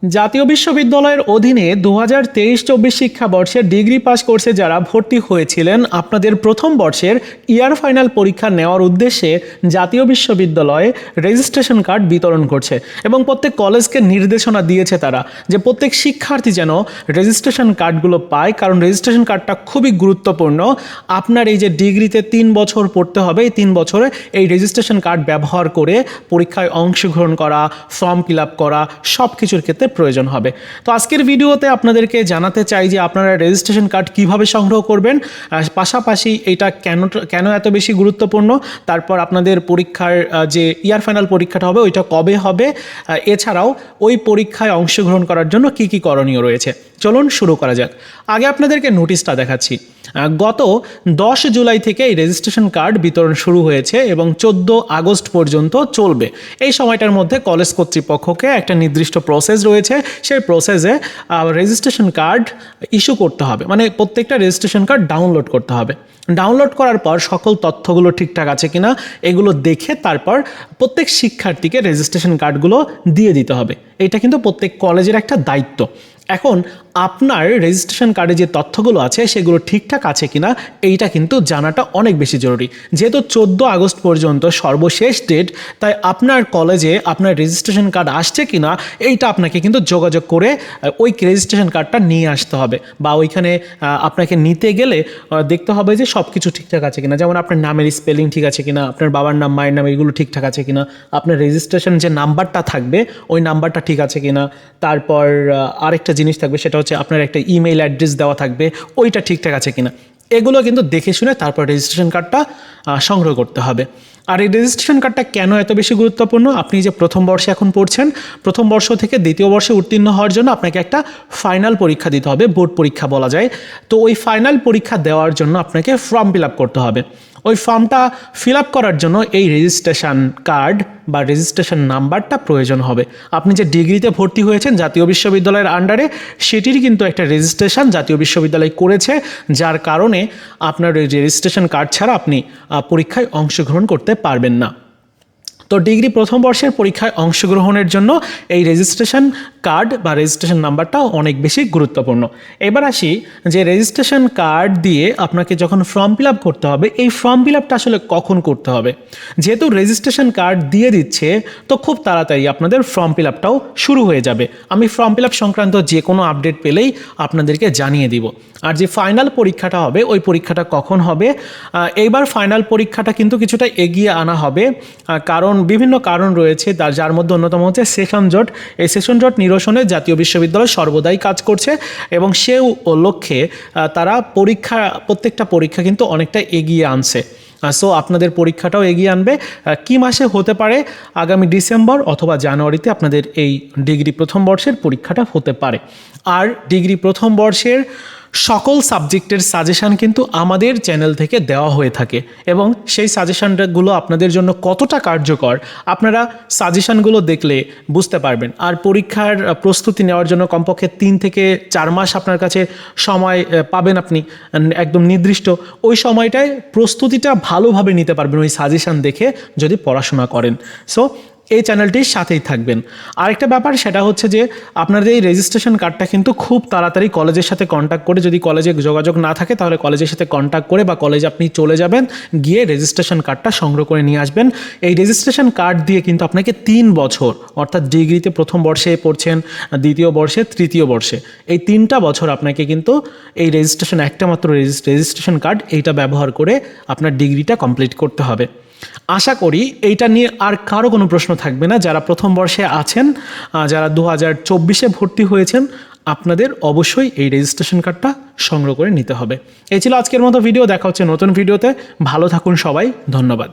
জাতীয় বিশ্ববিদ্যালয়ের অধীনে 2023-24 শিক্ষাবর্ষে ডিগ্রি পাস কোর্সে যারা ভর্তি হয়েছিলেন আপনাদের প্রথম বর্ষের ইয়ার ফাইনাল পরীক্ষা নেওয়ার উদ্দেশ্যে জাতীয় বিশ্ববিদ্যালয়ে রেজিস্ট্রেশন কার্ড বিতরণ করছে এবং প্রত্যেক কলেজকে নির্দেশনা দিয়েছে তারা যে প্রত্যেক শিক্ষার্থী যেন রেজিস্ট্রেশন কার্ডগুলো পায়, কারণ রেজিস্ট্রেশন কার্ডটা খুবই গুরুত্বপূর্ণ। আপনার এই যে ডিগ্রিতে 3 বছর পড়তে হবে, এই 3 বছরে এই রেজিস্ট্রেশন কার্ড ব্যবহার করে পরীক্ষায় অংশগ্রহণ করা, ফর্ম ফিল আপ করা সব কিছুর ক্ষেত্রে প্রয়োজন হবে। তো আজকের ভিডিওতে আপনাদেরকে জানাতে চাই যে আপনারা রেজিস্ট্রেশন কার্ড কিভাবে সংগ্রহ করবেন, পাশাপাশি এটা কেন এত বেশি গুরুত্বপূর্ণ, তারপর আপনাদের পরীক্ষার যে ইয়ার ফাইনাল পরীক্ষাটা হবে ওইটা কবে হবে, এছাড়াও ওই পরীক্ষায় অংশগ্রহণ করার জন্য কি কি করণীয় রয়েছে। চলুন শুরু করা যাক। আগে আপনাদেরকে নোটিশটা দেখাচ্ছি। গত 10 জুলাই থেকে এই রেজিস্ট্রেশন কার্ড বিতরণ শুরু হয়েছে এবং 14 আগস্ট পর্যন্ত চলবে। এই সময়টার মধ্যে কলেজ কর্তৃপক্ষকে একটা নির্দিষ্ট প্রসেস রয়েছে, সেই প্রসেসে রেজিস্ট্রেশন কার্ড ইস্যু করতে হবে, মানে প্রত্যেকটা রেজিস্ট্রেশন কার্ড ডাউনলোড করতে হবে। ডাউনলোড করার পর সকল তথ্যগুলো ঠিকঠাক আছে কিনা এগুলো দেখে তারপর প্রত্যেক শিক্ষার্থীকে রেজিস্ট্রেশন কার্ডগুলো দিয়ে দিতে হবে। এটা কিন্তু প্রত্যেক কলেজের একটা দায়িত্ব। এখন আপনার রেজিস্ট্রেশন কার্ডে যে তথ্যগুলো আছে সেগুলো ঠিকঠাক আছে কিনা এইটা কিন্তু জানাটা অনেক বেশি জরুরি। যেহেতু 14 আগস্ট পর্যন্ত সর্বশেষ ডেট, তাই আপনার কলেজে আপনার রেজিস্ট্রেশন কার্ড আসছে কিনা এইটা আপনাকে কিন্তু যোগাযোগ করে ওই রেজিস্ট্রেশন কার্ডটা নিয়ে আসতে হবে, বা ওইখানে আপনাকে নিতে গেলে দেখতে হবে যে সব কিছু ঠিকঠাক আছে কিনা। যেমন আপনার নামের স্পেলিং ঠিক আছে কিনা, আপনার বাবার নাম, মায়ের নাম, এগুলো ঠিকঠাক আছে কিনা, আপনার রেজিস্ট্রেশন যে নাম্বারটা থাকবে ওই নাম্বারটা ঠিক আছে কিনা। তারপর আরেকটা জিনিস থাকবে, সেটা হচ্ছে আপনার একটা ইমেইল অ্যাড্রেস দেওয়া থাকবে, ওইটা ঠিকঠাক আছে কিনা। এগুলো কিন্তু দেখে শুনে তারপর রেজিস্ট্রেশন কার্ডটা সংগ্রহ করতে হবে। আর এই রেজিস্ট্রেশন কার্ডটা কেন এত বেশি গুরুত্বপূর্ণ, আপনি যে প্রথম বর্ষে এখন পড়ছেন, প্রথম বর্ষ থেকে দ্বিতীয় বর্ষে উত্তীর্ণ হওয়ার জন্য আপনাকে একটা ফাইনাল পরীক্ষা দিতে হবে, বোর্ড পরীক্ষা বলা যায়। তো ওই ফাইনাল পরীক্ষা দেওয়ার জন্য আপনাকে ফর্ম ফিল আপ করতে হবে। ওই ফর্মটা ফিল আপ করার জন্য এই রেজিস্ট্রেশন কার্ড বা রেজিস্ট্রেশন নাম্বারটা প্রয়োজন হবে। আপনি যে ডিগ্রিতে ভর্তি হয়েছেন জাতীয় বিশ্ববিদ্যালয়ের আন্ডারে, সেটির কিন্তু একটা রেজিস্ট্রেশন জাতীয় বিশ্ববিদ্যালয় করেছে, যার কারণে আপনার ওই রেজিস্ট্রেশন কার্ড ছাড়া আপনি পরীক্ষায় অংশগ্রহণ করতে পারবেন না। তো ডিগ্রি প্রথম বর্ষের পরীক্ষায় অংশগ্রহণের জন্য এই রেজিস্ট্রেশন কার্ড বা রেজিস্ট্রেশন নাম্বারটা অনেক বেশি গুরুত্বপূর্ণ। এবার আসি যে রেজিস্ট্রেশন কার্ড দিয়ে আপনাকে যখন ফর্ম ফিল আপ করতে হবে, এই ফর্ম ফিল আপটা আসলে কখন করতে হবে। যেহেতু রেজিস্ট্রেশন কার্ড দিয়ে দিচ্ছে, তো খুব তাড়াতাড়ি আপনাদের ফর্ম ফিল আপটাও শুরু হয়ে যাবে। আমি ফর্ম ফিল আপ সংক্রান্ত যে কোনো আপডেট পেলেই আপনাদেরকে জানিয়ে দিব। আর যে ফাইনাল পরীক্ষাটা হবে, ওই পরীক্ষাটা কখন হবে, এইবার ফাইনাল পরীক্ষাটা কিন্তু কিছুটা এগিয়ে আনা হবে, কারণ বিভিন্ন কারণ রয়েছে, যার মধ্যে অন্যতম হচ্ছে সেশন জট। এই সেশন জট নিরসনে জাতীয় বিশ্ববিদ্যালয় সর্বদাই কাজ করছে এবং সে লক্ষ্যে তারা প্রত্যেকটা পরীক্ষা কিন্তু অনেকটা এগিয়ে আনছে। সো আপনাদের পরীক্ষাটাও এগিয়ে আনবে। কি মাসে হতে পারে, আগামী ডিসেম্বর অথবা জানুয়ারিতে আপনাদের এই ডিগ্রি প্রথম বর্ষের পরীক্ষাটা হতে পারে। আর ডিগ্রি প্রথম বর্ষের সকল সাবজেক্টের সাজেশান কিন্তু আমাদের চ্যানেল থেকে দেওয়া হয়ে থাকে এবং সেই সাজেশানগুলো আপনাদের জন্য কতটা কার্যকর আপনারা সাজেশানগুলো দেখলে বুঝতে পারবেন। আর পরীক্ষার প্রস্তুতি নেওয়ার জন্য কমপক্ষে 3 থেকে 4 মাস আপনার কাছে সময় পাবেন আপনি, একদম নির্দিষ্ট। ওই সময়টায় প্রস্তুতিটা ভালোভাবে নিতে পারবেন ওই সাজেশান দেখে যদি পড়াশোনা করেন। সো এই চ্যানেলটির সাথেই থাকবেন। আরেকটা ব্যাপার, সেটা হচ্ছে যে আপনাদের এই রেজিস্ট্রেশন কার্ডটা কিন্তু খুব তাড়াতাড়ি কলেজের সাথে কন্ট্যাক্ট করে, যদি কলেজে যোগাযোগ না থাকে তাহলে কলেজের সাথে কন্ট্যাক্ট করে বা কলেজে আপনি চলে যাবেন, গিয়ে রেজিস্ট্রেশন কার্ডটা সংগ্রহ করে নিয়ে আসবেন। এই রেজিস্ট্রেশন কার্ড দিয়ে কিন্তু আপনাকে 3 বছর, অর্থাৎ ডিগ্রিতে প্রথম বর্ষে পড়ছেন, দ্বিতীয় বর্ষে, তৃতীয় বর্ষে, এই 3টা বছর আপনাকে কিন্তু এই রেজিস্ট্রেশন, একটা মাত্র রেজিস্ট্রেশন কার্ড, এইটা ব্যবহার করে আপনার ডিগ্রিটা কমপ্লিট করতে হবে। আশা করি এইটা নিয়ে আর কারো কোনো প্রশ্ন থাকবে না। যারা প্রথম বর্ষে আছেন, যারা 2024-এ ভর্তি হয়েছেন, আপনাদের অবশ্যই এই রেজিস্ট্রেশন কার্ডটা সংগ্রহ করে নিতে হবে। এই ছিল আজকের মতো ভিডিও। দেখা হচ্ছে নতুন ভিডিওতে। ভালো থাকুন সবাই, ধন্যবাদ।